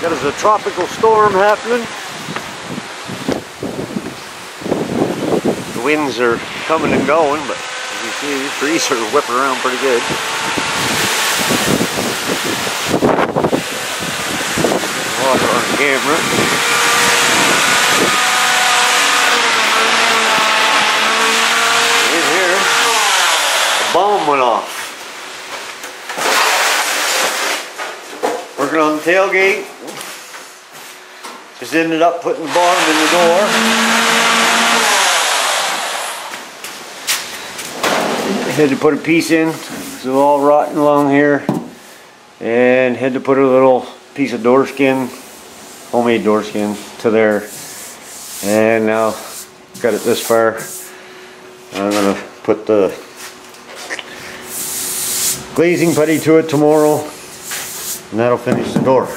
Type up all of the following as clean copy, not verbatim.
There's a tropical storm happening. The winds are coming and going, but as you see, the trees are whipping around pretty good. Water on camera. In here, a bomb went off. Working on the tailgate. Just ended up putting the bottom in the door. Had to put a piece in, so all rotten along here, and had to put a little piece of door skin, homemade door skin, to there. And now got it this far. I'm gonna put the glazing putty to it tomorrow, and that'll finish the door.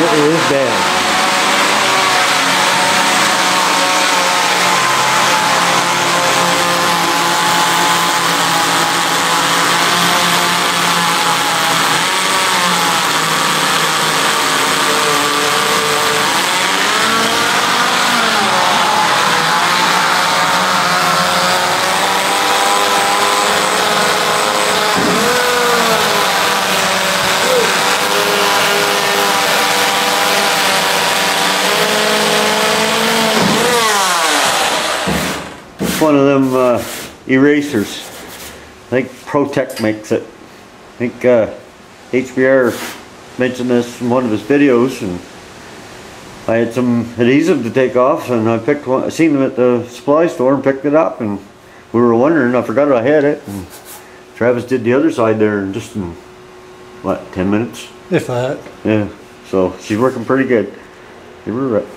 It is bad. One of them erasers. I think Protect makes it. I think HBR mentioned this in one of his videos, and I had some adhesive to take off, and I picked one. I seen them at the supply store and picked it up, and we were wondering. I forgot I had it, and Travis did the other side there in just in what, 10 minutes, if that. Yeah. So she's working pretty good. Give her a rip.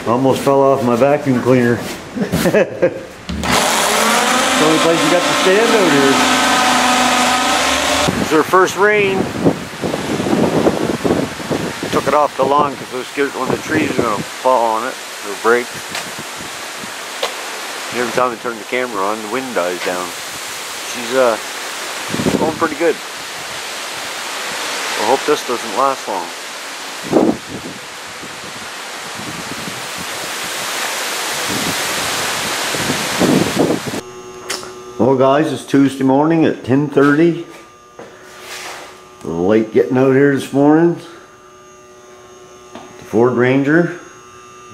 Almost fell off my vacuum cleaner. It's the only place you got to stand out here. It's our first rain. Took it off the lawn because I was scared one of the trees are going to fall on it or break. Every time I turn the camera on, the wind dies down. She's going pretty good. I hope this doesn't last long. Well guys, it's Tuesday morning at 10:30. A little late getting out here this morning. The Ford Ranger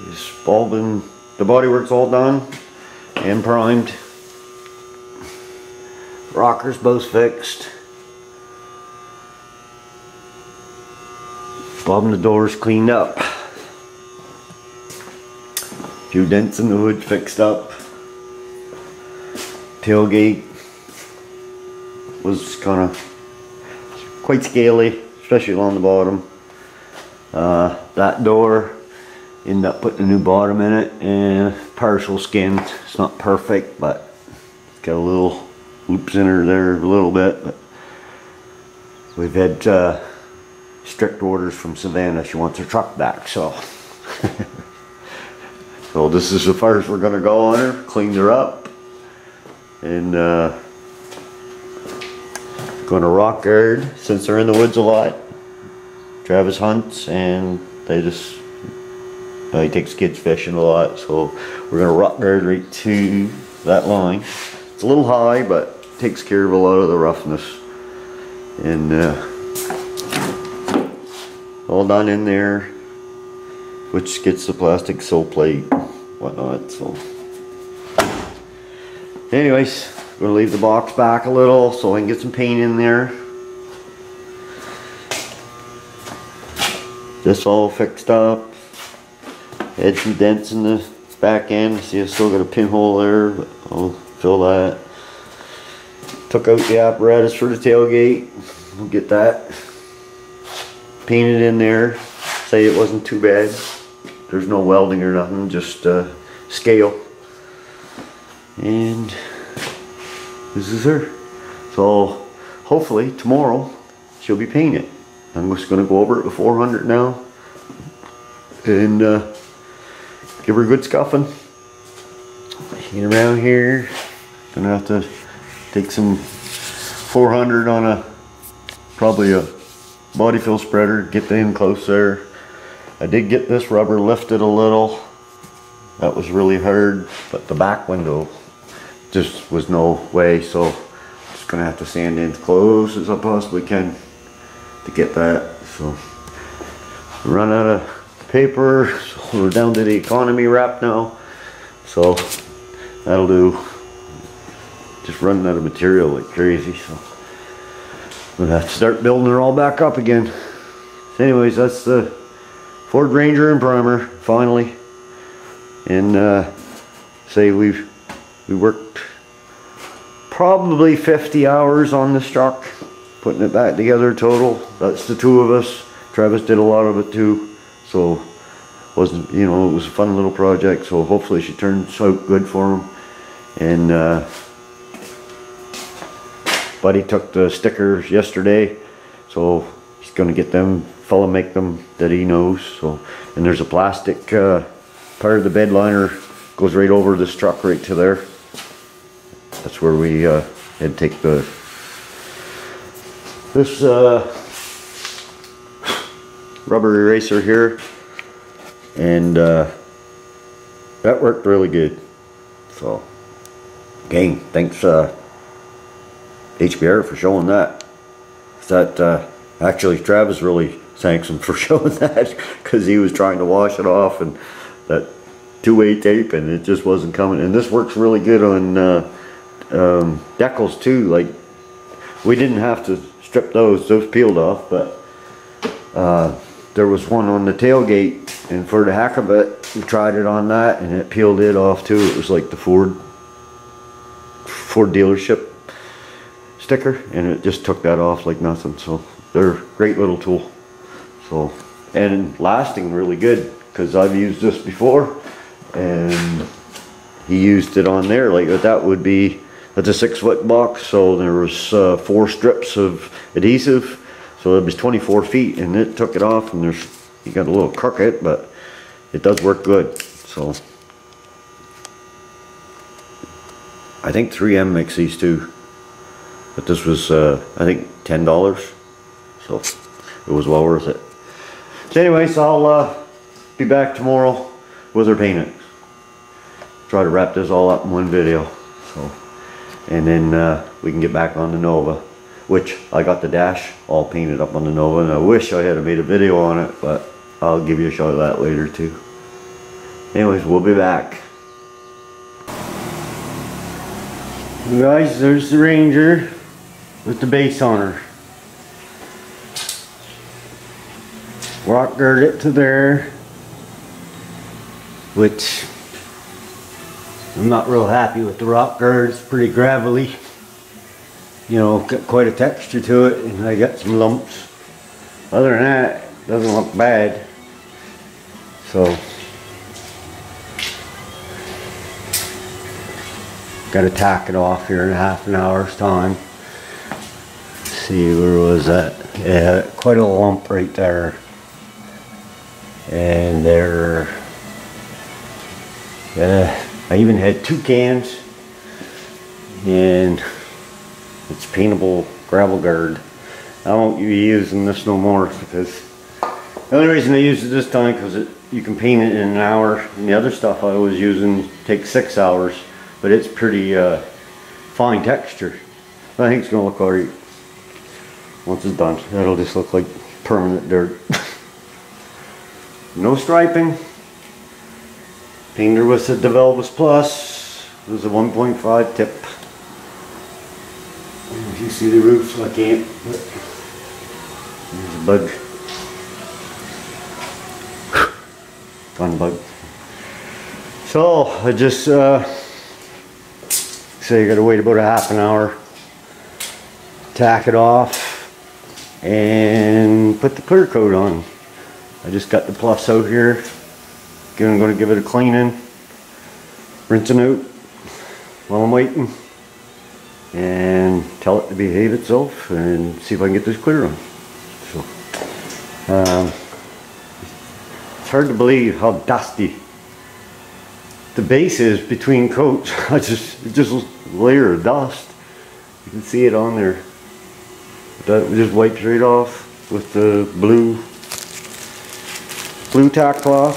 is all been, the bodywork's all done and primed. Rockers both fixed. Bottom of the doors cleaned up. A few dents in the hood fixed up. Tailgate was kind of quite scaly, especially along the bottom. That door, ended up putting a new bottom in it and partial skinned. It's not perfect, but it's got a little loops in her there a little bit. But we've had strict orders from Savannah. She wants her truck back, so so this is the first we're gonna go on her. Cleaned her up. And gonna rock guard since they're in the woods a lot. Travis hunts, and they just he takes kids fishing a lot, so we're gonna rock guard right to that line. It's a little high, but takes care of a lot of the roughness. And all done in there, which gets the plastic sill plate, whatnot. So. Anyways, gonna leave the box back a little so I can get some paint in there. This all fixed up. Had some dents in the back end. See, I still got a pinhole there, but I'll fill that. Took out the apparatus for the tailgate. We'll get that painted in there. Say it wasn't too bad. There's no welding or nothing, just scale. And this is her. So hopefully tomorrow she'll be painted. I'm just going to go over it with 400 now and give her a good scuffing. Paint around here. Gonna have to take some 400 on probably a body fill spreader, get in close there. I did get this rubber lifted a little. That was really hard, but the back window just was no way, so just gonna have to sand in as close as I possibly can to get that. So run out of paper, so we're down to the economy wrap now, so that'll do. Just running out of material like crazy, so we'll have to start building her all back up again. So anyways, that's the Ford Ranger and primer finally. And say we worked probably 50 hours on this truck, putting it back together total. That's the two of us. Travis did a lot of it too, so wasn't, you know, it was a fun little project. So hopefully she turns out good for him. And Buddy took the stickers yesterday, so he's gonna get them, fella make them that he knows. So, and there's a plastic part of the bed liner goes right over this truck right to there. That's where we had to take this rubber eraser here, and that worked really good. So again, thanks HBR for showing that. That actually Travis really thanks him for showing that, because he was trying to wash it off and that two-way tape, and it just wasn't coming. And this works really good on decals too. Like, we didn't have to strip those peeled off, but there was one on the tailgate, and for the heck of it we tried it on that and it peeled it off too. It was like the Ford dealership sticker, and it just took that off like nothing. So they're a great little tool. So, and lasting really good, because I've used this before and he used it on there. Like, that would be, that's a 6-foot box, so there was 4 strips of adhesive, so it was 24 feet, and it took it off. And there's, you got a little crooked, but it does work good. So I think 3M makes these too, but this was I think $10, so it was well worth it. So anyways, I'll be back tomorrow with her painted. Try to wrap this all up in one video. So, and then we can get back on the Nova, which I got the dash all painted up on the Nova, and I wish I had made a video on it, but I'll give you a shot of that later too. Anyways, we'll be back. Guys, there's the Ranger with the base on her. Rock gird it to there, which I'm not real happy with the rock gird. It's pretty gravelly, you know, got quite a texture to it, and I got some lumps. Other than that, it doesn't look bad. So got to tack it off here in half an hour's time. Let's see, where was that? Yeah, quite a lump right there. And there, I even had 2 cans, and it's paintable gravel guard. I won't be using this no more, because the only reason I used it this time, because you can paint it in an hour, and the other stuff I was using takes 6 hours, but it's pretty fine texture. I think it's gonna look alright once it's done. That'll just look like permanent dirt. No striping. Painted her with the Developus Plus. It was a 1.5 tip. If you see the roof, so I can't. There's a bug. Fun bug. So I just say you gotta wait about a half an hour, tack it off, and put the clear coat on. I just got the plus out here. I'm gonna give it a cleaning, rinsing out while I'm waiting, and tell it to behave itself and see if I can get this clear on. So it's hard to believe how dusty the base is between coats. It's just a layer of dust. You can see it on there. That just wipes right off with the blue tack cloth.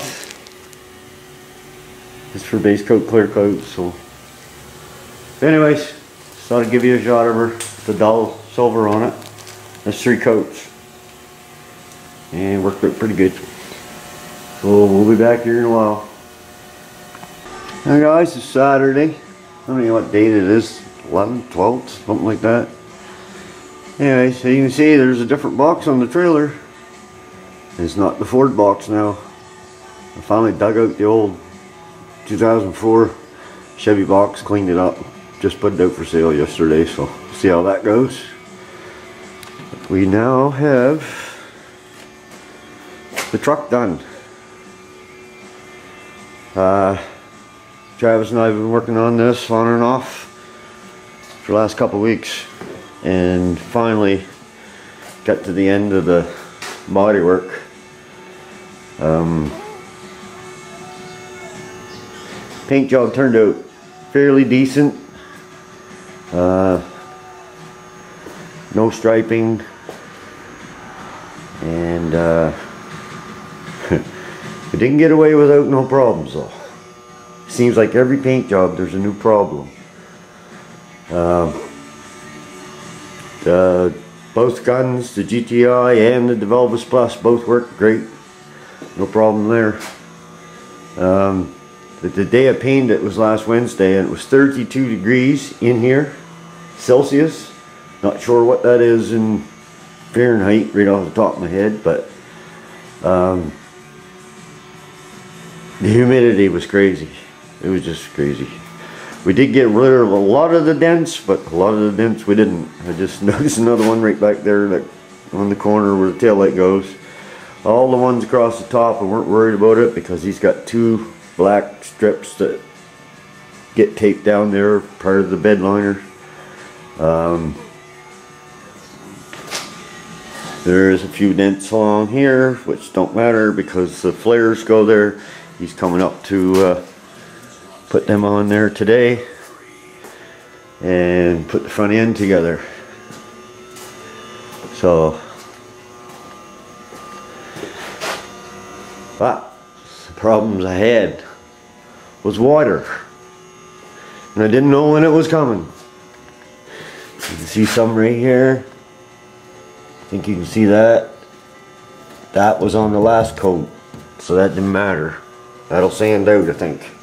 It's for base coat, clear coat. So anyways, thought I'd give you a shot of her. The dull silver on it. There's 3 coats. And worked out pretty good. So we'll be back here in a while. Hey guys, it's Saturday. I don't know what date it is. 11th, 12th, something like that. Anyway, so you can see there's a different box on the trailer. It's not the Ford box now. I finally dug out the old 2004 Chevy box, cleaned it up. Just put it out for sale yesterday, so see how that goes. We now have the truck done. Travis and I have been working on this on and off for the last couple weeks, and finally got to the end of the body work. Paint job turned out fairly decent. No striping, and we didn't get away without no problems though. Seems like every paint job there's a new problem. Both guns, the GTI and the Developus Plus, both work great. No problem there. But the day I painted it was last Wednesday, and it was 32 degrees in here, Celsius. Not sure what that is in Fahrenheit right off the top of my head, but the humidity was crazy. It was just crazy. We did get rid of a lot of the dents, but a lot of the dents we didn't. I just noticed another one right back there, like on the corner where the taillight goes. All the ones across the top, I weren't worried about it because he's got 2 black strips that get taped down there, part of the bed liner. There's a few dents along here, which don't matter because the flares go there. He's coming up to put them on there today and put the front end together. So, but the problems I had was water, and I didn't know when it was coming. You can see some right here. I think you can see that. That was on the last coat, so that didn't matter. That'll sand out, I think.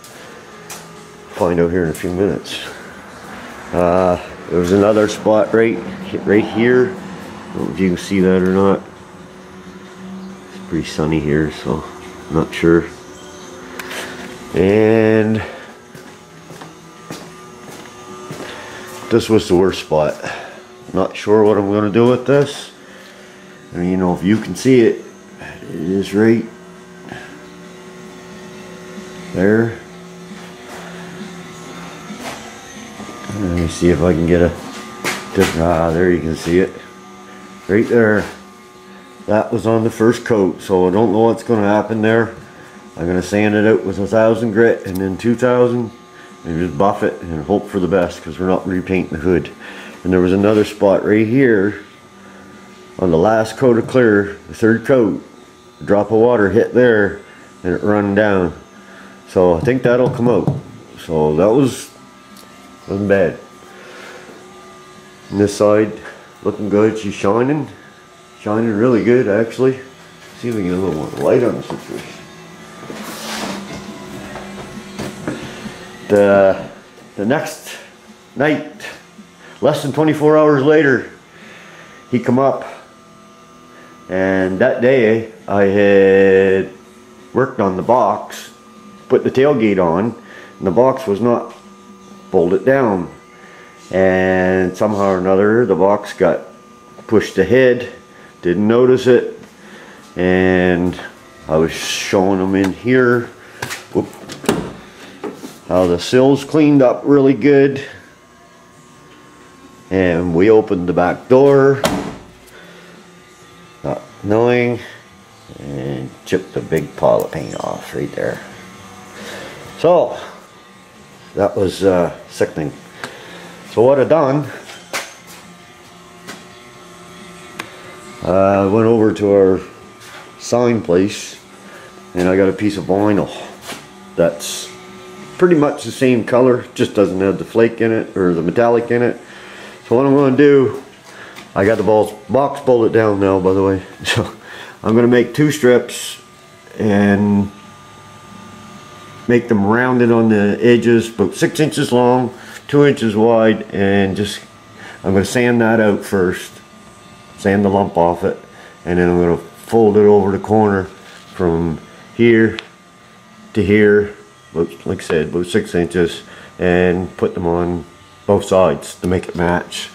Find out here in a few minutes. There was another spot right here. I don't know if you can see that or not. It's pretty sunny here, so I'm not sure. And this was the worst spot. Not sure what I'm going to do with this. I mean, you know, if you can see it, it is right there. Let me see if I can get a different, there you can see it. Right there. That was on the first coat, so I don't know what's going to happen there. I'm going to sand it out with 1000 grit and then 2000 and just buff it and hope for the best because we're not repainting the hood. And there was another spot right here on the last coat of clear, the 3rd coat. A drop of water hit there and it run down. So I think that'll come out. So that wasn't bad. And this side looking good. She's shining really good actually. See if we can get a little more light on the situation. The next night, less than 24 hours later, he come up, and that day I had worked on the box, put the tailgate on, and the box was not bolted down, and somehow or another the box got pushed ahead. Didn't notice it, and I was showing them in here how the sills cleaned up really good, and we opened the back door not knowing, and chipped a big pile of paint off right there. So that was sickening. So what I done, I went over to our sign place and I got a piece of vinyl that's pretty much the same color, just doesn't have the flake in it or the metallic in it. So what I'm going to do, I got the box bolted down now, by the way, so I'm going to make 2 strips and make them rounded on the edges, about 6 inches long, 2 inches wide, and just I'm going to sand that out first, sand the lump off it, and then I'm going to fold it over the corner from here to here, like I said, about 6 inches, and put them on both sides to make it match.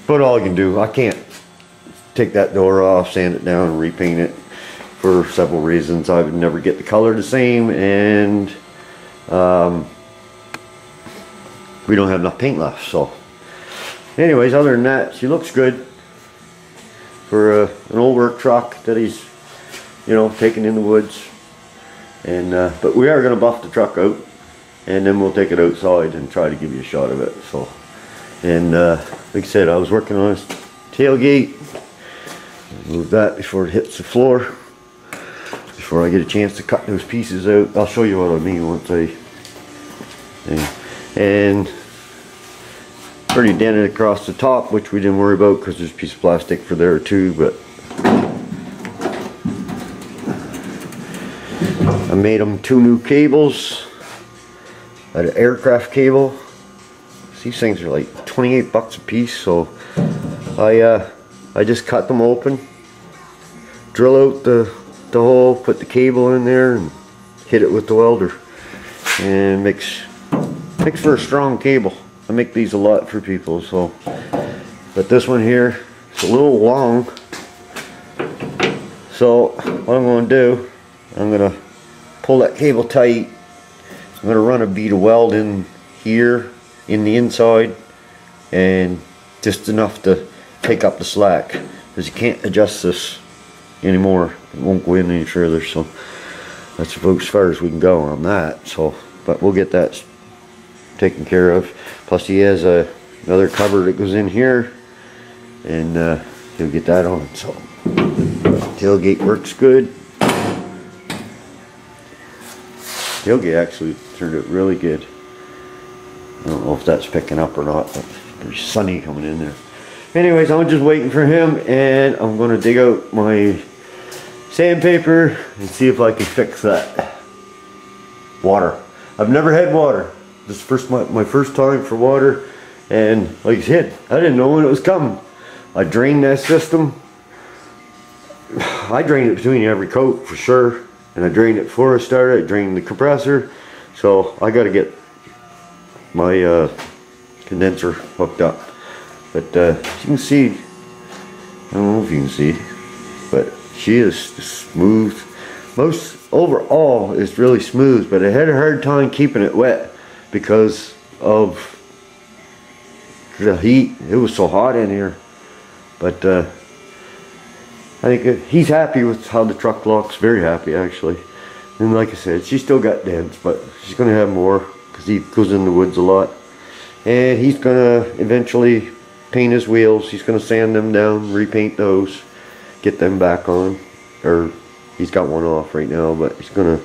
But all you can do, I can't take that door off, sand it down, and repaint it for several reasons. I would never get the color the same, and we don't have enough paint left. So anyways, other than that, she looks good for an old work truck that he's, you know, taking in the woods. And but we are going to buff the truck out, and then we'll take it outside and try to give you a shot of it. So, and like I said, I was working on this tailgate. Move that before it hits the floor, before I get a chance to cut those pieces out. I'll show you what I mean once and pretty dented across the top, which we didn't worry about because there's a piece of plastic for there too. But I made them 2 new cables, an aircraft cable. These things are like 28 bucks a piece, so I just cut them open, drill out the hole, put the cable in there, and hit it with the welder, and makes for a strong cable. I make these a lot for people. So, but this one here is a little long. So what I'm going to do, I'm going to pull that cable tight. I'm going to run a bead of weld in here in the inside, and just enough to take up the slack, because you can't adjust this anymore. It won't go in any further. So that's about as far as we can go on that. So, but we'll get that taken care of. Plus he has another cover that goes in here, and he'll get that on. So tailgate works good. Tailgate actually turned out really good. I don't know if that's picking up or not, but there's sunny coming in there. Anyways, I'm just waiting for him, and I'm going to dig out my sandpaper and see if I can fix that water. I've never had water. This is my first time for water, and like I said, I didn't know when it was coming. I drained that system. I drained it between every coat for sure, and I drained it before I started. I drained the compressor, so I got to get my condenser hooked up. But as you can see, I don't know if you can see, but she is smooth. Most overall is really smooth, but I had a hard time keeping it wet because of the heat. It was so hot in here. But I think he's happy with how the truck looks. Very happy, actually. And like I said, she's still got dents, but she's going to have more because he goes in the woods a lot. And he's going to eventually paint his wheels. He's going to sand them down, repaint those, get them back on. Or he's got one off right now, but he's going to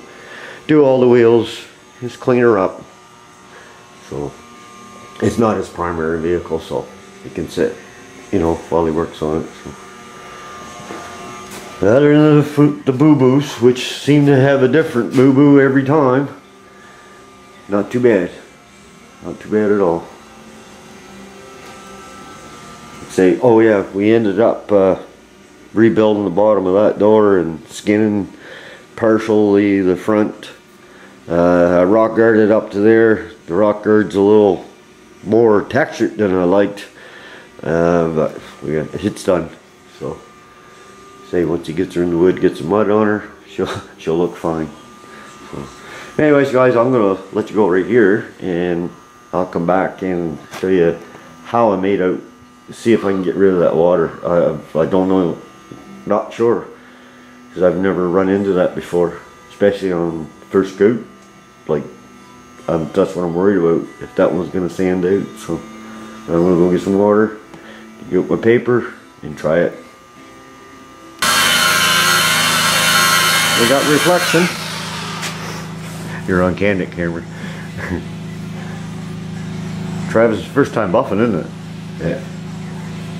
do all the wheels, just clean her up. So it's not his primary vehicle, so he can sit, you know, while he works on it. So. Other than the boo-boos, which seem to have a different boo-boo every time, not too bad. Not too bad at all. Say, oh yeah, we ended up rebuilding the bottom of that door and skinning partially the front I rock guarded up to there. The rock guard's a little more textured than I liked, but it's done. So, say once he gets her in the wood, get some mud on her, she'll look fine. So, anyways, guys, I'm gonna let you go right here, and I'll come back and show you how I made out. See if I can get rid of that water. I don't know, not sure, because I've never run into that before, especially on first scoop. Like, that's what I'm worried about, if that one's gonna sand out. So I'm gonna go get some water, get my paper, and try it. We got reflection. You're on candid camera. Travis' first time buffing, isn't it? Yeah.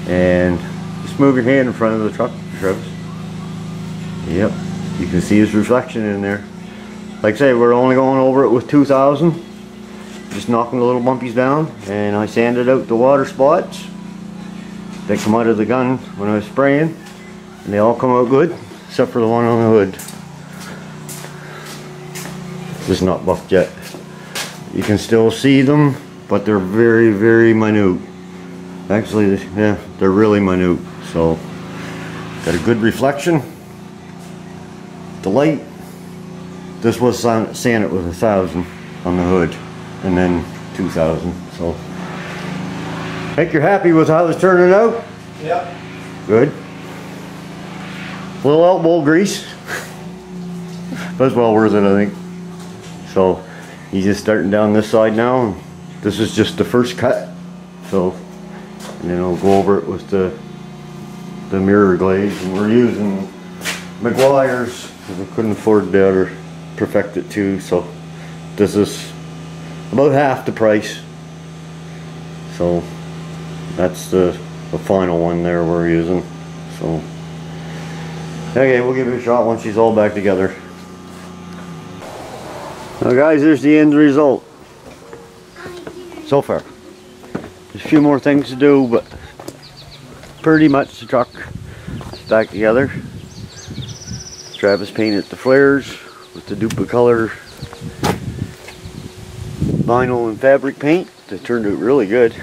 And just move your hand in front of the truck, Travis. Yep. You can see his reflection in there. Like I say, we're only going over it with 2000. Just knocking the little bumpies down. And I sanded out the water spots that come out of the gun when I was spraying. And they all come out good, except for the one on the hood. This is not buffed yet. You can still see them, but they're very, very minute. Actually, yeah, they're really minute. So, got a good reflection. The light, this was sanded with 1000 on the hood, and then 2000. So, I think you're happy with how it's turning out? Yep. Good. A little elbow grease, but it's well worth it, I think. So, he's just starting down this side now. This is just the first cut. So, and then I'll go over it with the mirror glaze, and we're using McGuire's because I couldn't afford the other Perfect-It 2, so this is about half the price. So that's the final one there we're using. So okay, we'll give it a shot once she's all back together. Now guys, there's the end result so far. There's a few more things to do, but pretty much the truck is back together. Travis painted the flares with the Duplicolor vinyl and fabric paint. They turned out really good.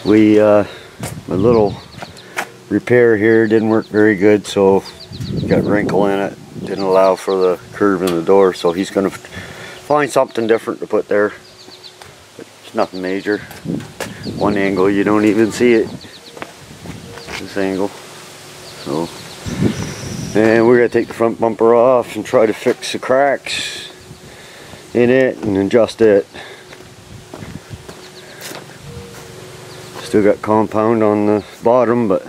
My little repair here didn't work very good, so got a wrinkle in it. Didn't allow for the curve in the door, so he's going to find something different to put there. But it's nothing major. One angle you don't even see it. This angle. So, and we're going to take the front bumper off and try to fix the cracks in it and adjust it. Still got compound on the bottom, but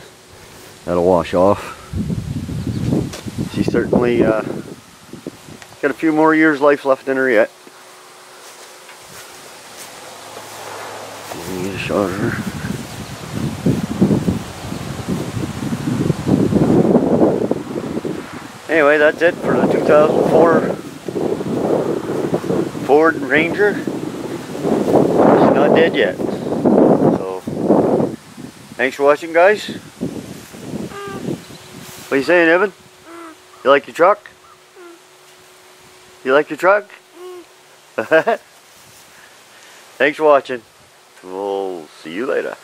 that'll wash off. She's certainly got a few more years life left in her yet. Let me get a shot of her. Anyway, that's it for the 2004 Ford Ranger. She's not dead yet. So, thanks for watching, guys. What are you saying, Evan? You like your truck? You like your truck? Thanks for watching. We'll see you later.